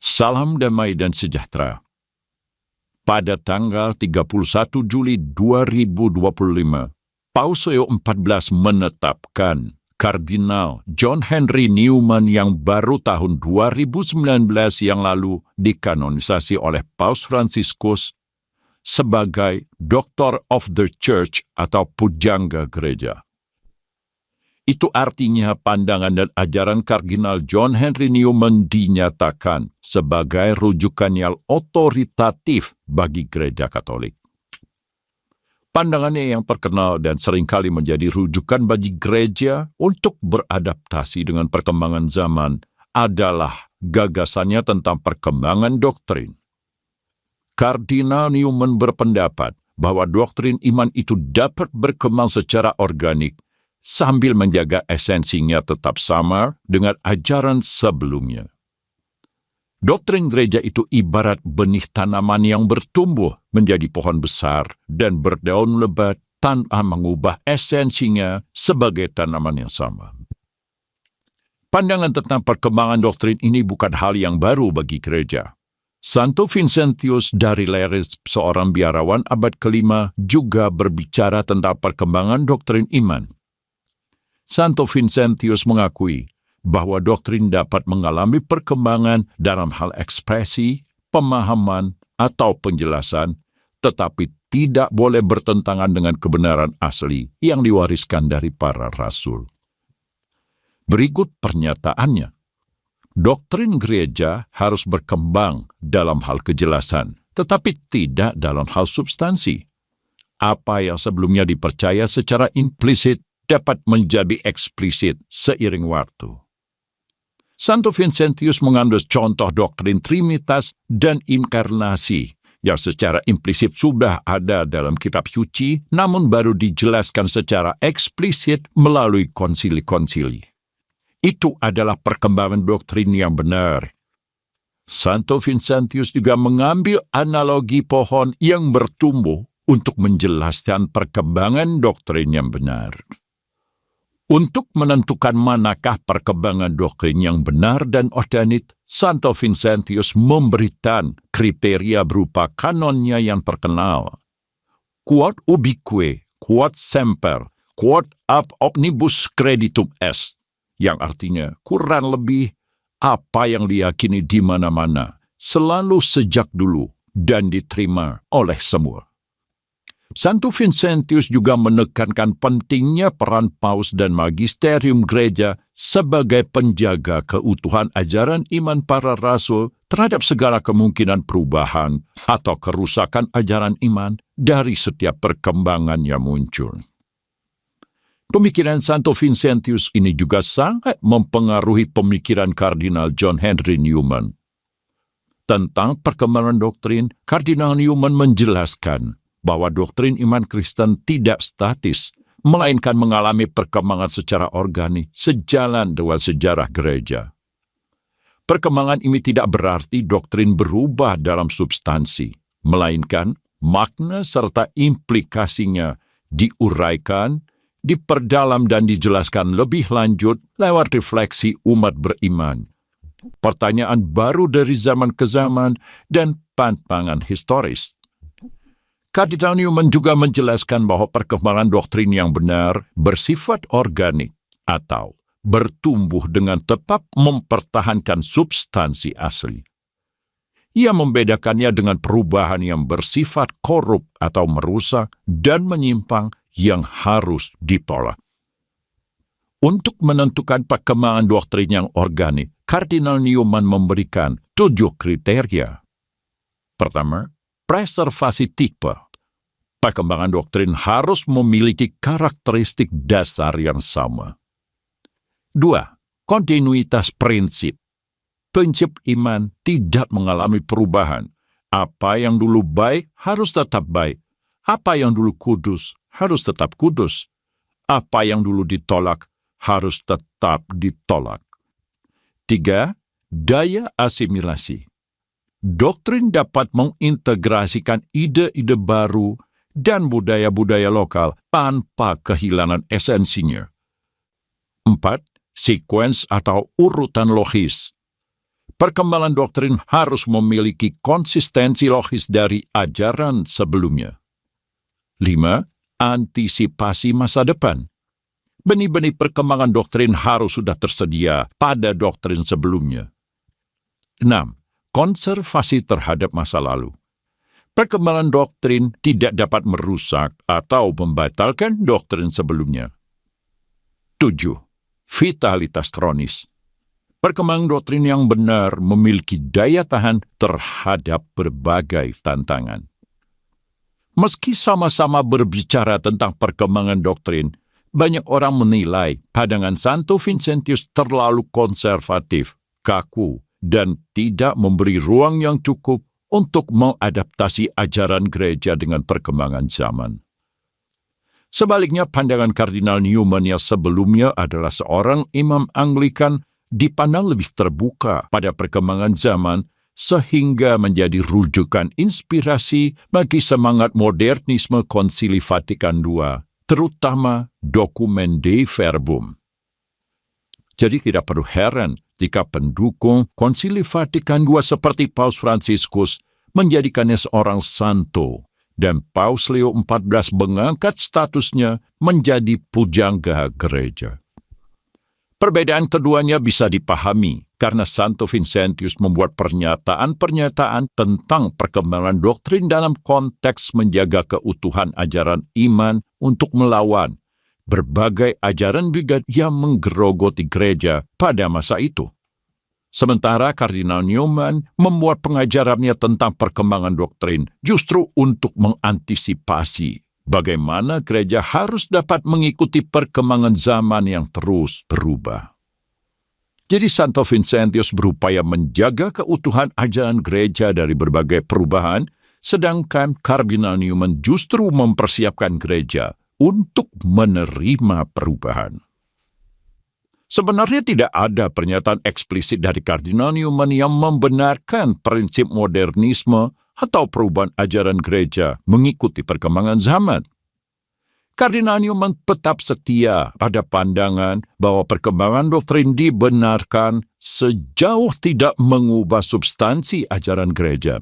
Salam damai dan sejahtera. Pada tanggal 31 Juli 2025, Paus Leo XIV menetapkan Kardinal John Henry Newman yang baru tahun 2019 yang lalu dikanonisasi oleh Paus Fransiskus sebagai Doctor of the Church atau pujangga gereja. Itu artinya pandangan dan ajaran Kardinal John Henry Newman dinyatakan sebagai rujukan yang otoritatif bagi gereja Katolik. Pandangannya yang terkenal dan seringkali menjadi rujukan bagi gereja untuk beradaptasi dengan perkembangan zaman adalah gagasannya tentang perkembangan doktrin. Kardinal Newman berpendapat bahwa doktrin iman itu dapat berkembang secara organik sambil menjaga esensinya tetap sama dengan ajaran sebelumnya. Doktrin gereja itu ibarat benih tanaman yang bertumbuh menjadi pohon besar dan berdaun lebat tanpa mengubah esensinya sebagai tanaman yang sama. Pandangan tentang perkembangan doktrin ini bukan hal yang baru bagi gereja. Santo Vincentius dari Lares, seorang biarawan abad ke-5, juga berbicara tentang perkembangan doktrin iman. Santo Vincentius mengakui bahwa doktrin dapat mengalami perkembangan dalam hal ekspresi, pemahaman, atau penjelasan, tetapi tidak boleh bertentangan dengan kebenaran asli yang diwariskan dari para rasul. Berikut pernyataannya. Doktrin gereja harus berkembang dalam hal kejelasan, tetapi tidak dalam hal substansi. Apa yang sebelumnya dipercaya secara implisit dapat menjadi eksplisit seiring waktu. Santo Vincentius mengambil contoh doktrin Trinitas dan inkarnasi yang secara implisit sudah ada dalam kitab suci, namun baru dijelaskan secara eksplisit melalui konsili-konsili. Itu adalah perkembangan doktrin yang benar. Santo Vincentius juga mengambil analogi pohon yang bertumbuh untuk menjelaskan perkembangan doktrin yang benar. Untuk menentukan manakah perkembangan doktrin yang benar dan organik, Santo Vincentius memberikan kriteria berupa kanonnya yang terkenal. Quod ubique, quod semper, quod ab omnibus creditum est, yang artinya kurang lebih apa yang diyakini di mana-mana, selalu sejak dulu dan diterima oleh semua. Santo Vincentius juga menekankan pentingnya peran paus dan magisterium gereja sebagai penjaga keutuhan ajaran iman para rasul terhadap segala kemungkinan perubahan atau kerusakan ajaran iman dari setiap perkembangan yang muncul. Pemikiran Santo Vincentius ini juga sangat mempengaruhi pemikiran Kardinal John Henry Newman. Tentang perkembangan doktrin, Kardinal Newman menjelaskan bahwa doktrin iman Kristen tidak statis, melainkan mengalami perkembangan secara organik sejalan dengan sejarah gereja. Perkembangan ini tidak berarti doktrin berubah dalam substansi, melainkan makna serta implikasinya diuraikan, diperdalam dan dijelaskan lebih lanjut lewat refleksi umat beriman. Pertanyaan baru dari zaman ke zaman dan pantangan historis. Kardinal Newman juga menjelaskan bahwa perkembangan doktrin yang benar bersifat organik atau bertumbuh dengan tetap mempertahankan substansi asli. Ia membedakannya dengan perubahan yang bersifat korup atau merusak dan menyimpang yang harus ditolak. Untuk menentukan perkembangan doktrin yang organik, Kardinal Newman memberikan 7 kriteria. Pertama, preservasi tipe. Perkembangan doktrin harus memiliki karakteristik dasar yang sama. 2. Kontinuitas prinsip. Prinsip iman tidak mengalami perubahan. Apa yang dulu baik harus tetap baik. Apa yang dulu kudus harus tetap kudus. Apa yang dulu ditolak harus tetap ditolak. 3. Daya asimilasi. Doktrin dapat mengintegrasikan ide-ide baru dan budaya-budaya lokal tanpa kehilangan esensinya. 4. Sekuens atau urutan logis. Perkembangan doktrin harus memiliki konsistensi logis dari ajaran sebelumnya. 5. Antisipasi masa depan. Benih-benih perkembangan doktrin harus sudah tersedia pada doktrin sebelumnya. 6. Konservasi terhadap masa lalu. Perkembangan doktrin tidak dapat merusak atau membatalkan doktrin sebelumnya. 7. Vitalitas kronis. Perkembangan doktrin yang benar memiliki daya tahan terhadap berbagai tantangan. Meski sama-sama berbicara tentang perkembangan doktrin, banyak orang menilai pandangan Santo Vincentius terlalu konservatif, kaku, dan tidak memberi ruang yang cukup untuk mengadaptasi ajaran gereja dengan perkembangan zaman. Sebaliknya, pandangan Kardinal Newman yang sebelumnya adalah seorang imam Anglikan dipandang lebih terbuka pada perkembangan zaman sehingga menjadi rujukan inspirasi bagi semangat modernisme Konsili Vatikan II, terutama dokumen Dei Verbum. Jadi tidak perlu heran jika pendukung Konsili Vatikan II seperti Paus Fransiskus menjadikannya seorang santo, dan Paus Leo XIV mengangkat statusnya menjadi pujangga gereja. Perbedaan keduanya bisa dipahami karena Santo Vincentius membuat pernyataan-pernyataan tentang perkembangan doktrin dalam konteks menjaga keutuhan ajaran iman untuk melawan berbagai ajaran bigat yang menggerogoti gereja pada masa itu. Sementara Kardinal Newman membuat pengajarannya tentang perkembangan doktrin justru untuk mengantisipasi bagaimana gereja harus dapat mengikuti perkembangan zaman yang terus berubah. Jadi Santo Vincentius berupaya menjaga keutuhan ajaran gereja dari berbagai perubahan, sedangkan Kardinal Newman justru mempersiapkan gereja untuk menerima perubahan. Sebenarnya tidak ada pernyataan eksplisit dari Kardinal Newman yang membenarkan prinsip modernisme atau perubahan ajaran gereja mengikuti perkembangan zaman. Kardinal Newman tetap setia pada pandangan bahwa perkembangan doktrin dibenarkan sejauh tidak mengubah substansi ajaran gereja.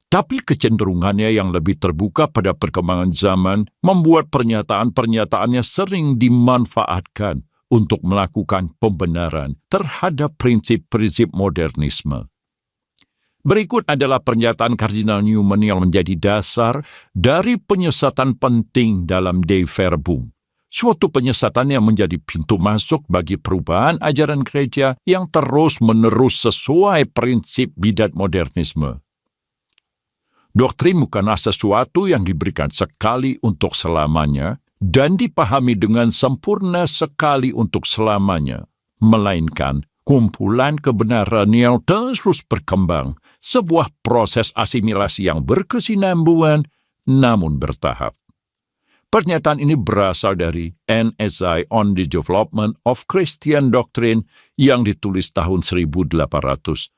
Tapi kecenderungannya yang lebih terbuka pada perkembangan zaman membuat pernyataan-pernyataannya sering dimanfaatkan untuk melakukan pembenaran terhadap prinsip-prinsip modernisme. Berikut adalah pernyataan Kardinal Newman yang menjadi dasar dari penyesatan penting dalam Dei Verbum, suatu penyesatan yang menjadi pintu masuk bagi perubahan ajaran gereja yang terus-menerus sesuai prinsip bidat modernisme. Doktrin bukanlah sesuatu yang diberikan sekali untuk selamanya dan dipahami dengan sempurna sekali untuk selamanya, melainkan kumpulan kebenaran yang terus berkembang, sebuah proses asimilasi yang berkesinambungan namun bertahap. Pernyataan ini berasal dari An Essay on the Development of Christian Doctrine yang ditulis tahun 1845.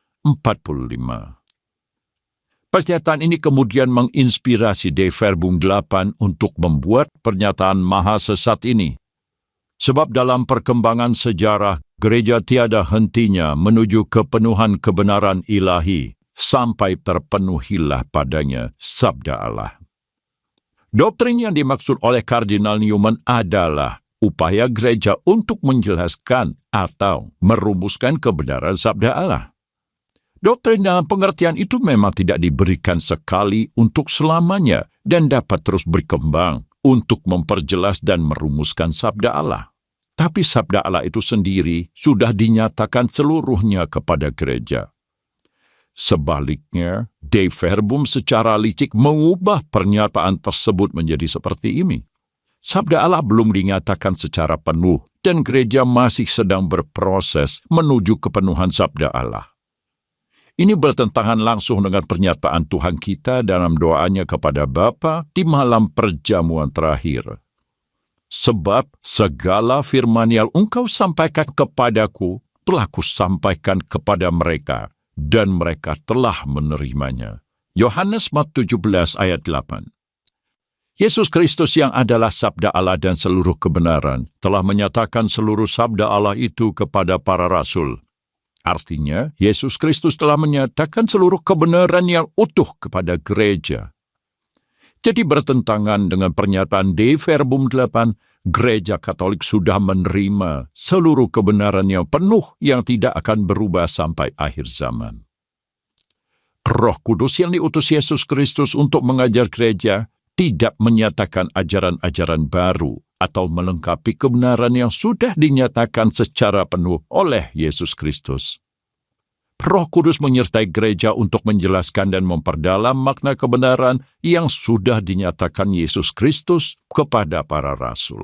Pernyataan ini kemudian menginspirasi Dei Verbum 8 untuk membuat pernyataan maha sesat ini. Sebab dalam perkembangan sejarah, gereja tiada hentinya menuju kepenuhan kebenaran ilahi, sampai terpenuhilah padanya sabda Allah. Doktrin yang dimaksud oleh Kardinal Newman adalah upaya gereja untuk menjelaskan atau merumuskan kebenaran sabda Allah. Doktrin dalam pengertian itu memang tidak diberikan sekali untuk selamanya dan dapat terus berkembang untuk memperjelas dan merumuskan sabda Allah. Tapi sabda Allah itu sendiri sudah dinyatakan seluruhnya kepada gereja. Sebaliknya, Dei Verbum secara licik mengubah pernyataan tersebut menjadi seperti ini. Sabda Allah belum dinyatakan secara penuh dan gereja masih sedang berproses menuju kepenuhan sabda Allah. Ini bertentangan langsung dengan pernyataan Tuhan kita dalam doanya kepada Bapa di malam perjamuan terakhir. Sebab segala firman yang engkau sampaikan kepadaku telah kusampaikan kepada mereka, dan mereka telah menerimanya. Yohanes 17 ayat 8. Yesus Kristus yang adalah sabda Allah dan seluruh kebenaran telah menyatakan seluruh sabda Allah itu kepada para rasul. Artinya, Yesus Kristus telah menyatakan seluruh kebenaran yang utuh kepada gereja. Jadi bertentangan dengan pernyataan Dei Verbum 8, Gereja Katolik sudah menerima seluruh kebenaran yang penuh yang tidak akan berubah sampai akhir zaman. Roh Kudus yang diutus Yesus Kristus untuk mengajar gereja tidak menyatakan ajaran-ajaran baru atau melengkapi kebenaran yang sudah dinyatakan secara penuh oleh Yesus Kristus. Roh Kudus menyertai gereja untuk menjelaskan dan memperdalam makna kebenaran yang sudah dinyatakan Yesus Kristus kepada para rasul.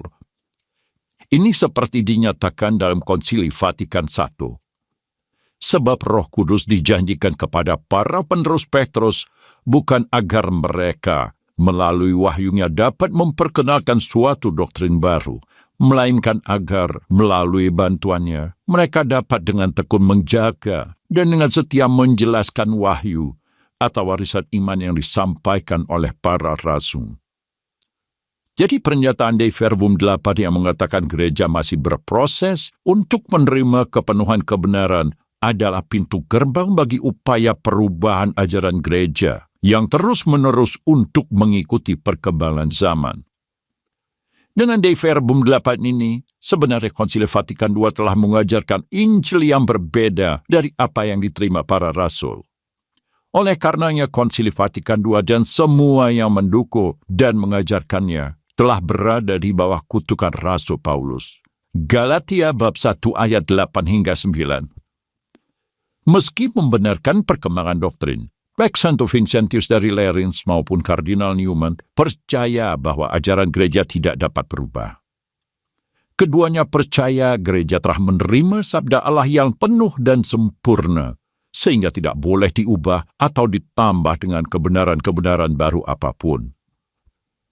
Ini seperti dinyatakan dalam Konsili Vatikan I. Sebab Roh Kudus dijanjikan kepada para penerus Petrus bukan agar mereka melalui wahyunya dapat memperkenalkan suatu doktrin baru, melainkan agar melalui bantuannya mereka dapat dengan tekun menjaga dan dengan setia menjelaskan wahyu atau warisan iman yang disampaikan oleh para rasul. Jadi pernyataan Dei Verbum 8 yang mengatakan gereja masih berproses untuk menerima kepenuhan kebenaran adalah pintu gerbang bagi upaya perubahan ajaran gereja yang terus-menerus untuk mengikuti perkembangan zaman. Dengan Dei Verbum 8 ini, sebenarnya Konsili Vatikan II telah mengajarkan Injil yang berbeda dari apa yang diterima para rasul. Oleh karenanya Konsili Vatikan II dan semua yang mendukung dan mengajarkannya telah berada di bawah kutukan Rasul Paulus. Galatia bab 1 ayat 8 hingga 9. Meski membenarkan perkembangan doktrin, baik Santo Vincentius dari Lerins maupun Kardinal Newman percaya bahwa ajaran gereja tidak dapat berubah. Keduanya percaya gereja telah menerima sabda Allah yang penuh dan sempurna, sehingga tidak boleh diubah atau ditambah dengan kebenaran-kebenaran baru apapun.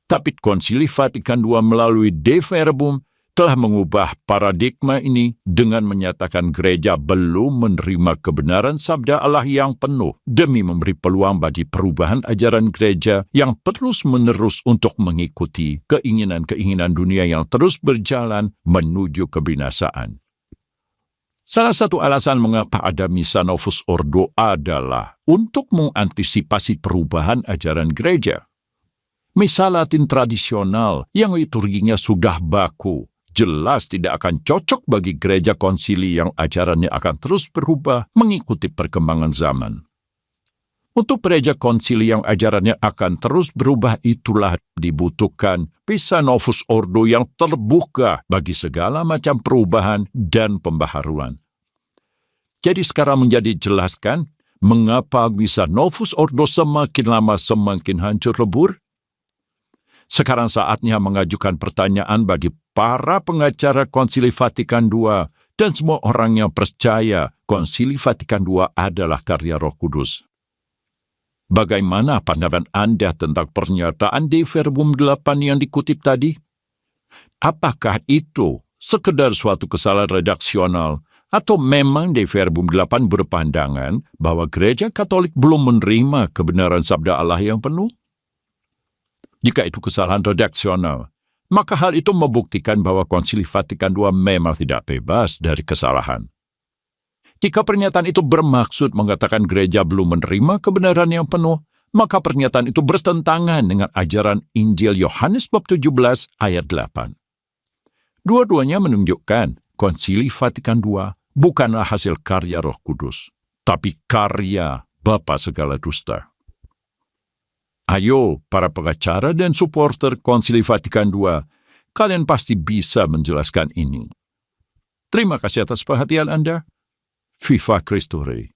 Tapi Konsili Vatikan II melalui Dei Verbum telah mengubah paradigma ini dengan menyatakan gereja belum menerima kebenaran sabda Allah yang penuh demi memberi peluang bagi perubahan ajaran gereja yang terus-menerus untuk mengikuti keinginan-keinginan dunia yang terus berjalan menuju kebinasaan. Salah satu alasan mengapa ada Misa Novus Ordo adalah untuk mengantisipasi perubahan ajaran gereja. Misa Latin tradisional yang liturginya sudah baku jelas tidak akan cocok bagi gereja konsili yang ajarannya akan terus berubah mengikuti perkembangan zaman. Untuk gereja konsili yang ajarannya akan terus berubah itulah dibutuhkan Misa Novus Ordo yang terbuka bagi segala macam perubahan dan pembaharuan. Jadi sekarang menjadi jelaskan mengapa Misa Novus Ordo semakin lama semakin hancur lebur? Sekarang saatnya mengajukan pertanyaan bagi para pengacara Konsili Vatikan II dan semua orang yang percaya Konsili Vatikan II adalah karya Roh Kudus. Bagaimana pandangan Anda tentang pernyataan Dei Verbum 8 yang dikutip tadi? Apakah itu sekedar suatu kesalahan redaksional atau memang Dei Verbum 8 berpandangan bahwa gereja Katolik belum menerima kebenaran sabda Allah yang penuh? Jika itu kesalahan redaksional, maka hal itu membuktikan bahwa Konsili Vatikan II memang tidak bebas dari kesalahan. Jika pernyataan itu bermaksud mengatakan gereja belum menerima kebenaran yang penuh, maka pernyataan itu bertentangan dengan ajaran Injil Yohanes bab 17 ayat 8. Dua-duanya menunjukkan Konsili Vatikan II bukanlah hasil karya Roh Kudus, tapi karya Bapa segala dusta. Ayo, para pengacara dan supporter Konsili Vatikan II, kalian pasti bisa menjelaskan ini. Terima kasih atas perhatian Anda. Viva Christus Rey.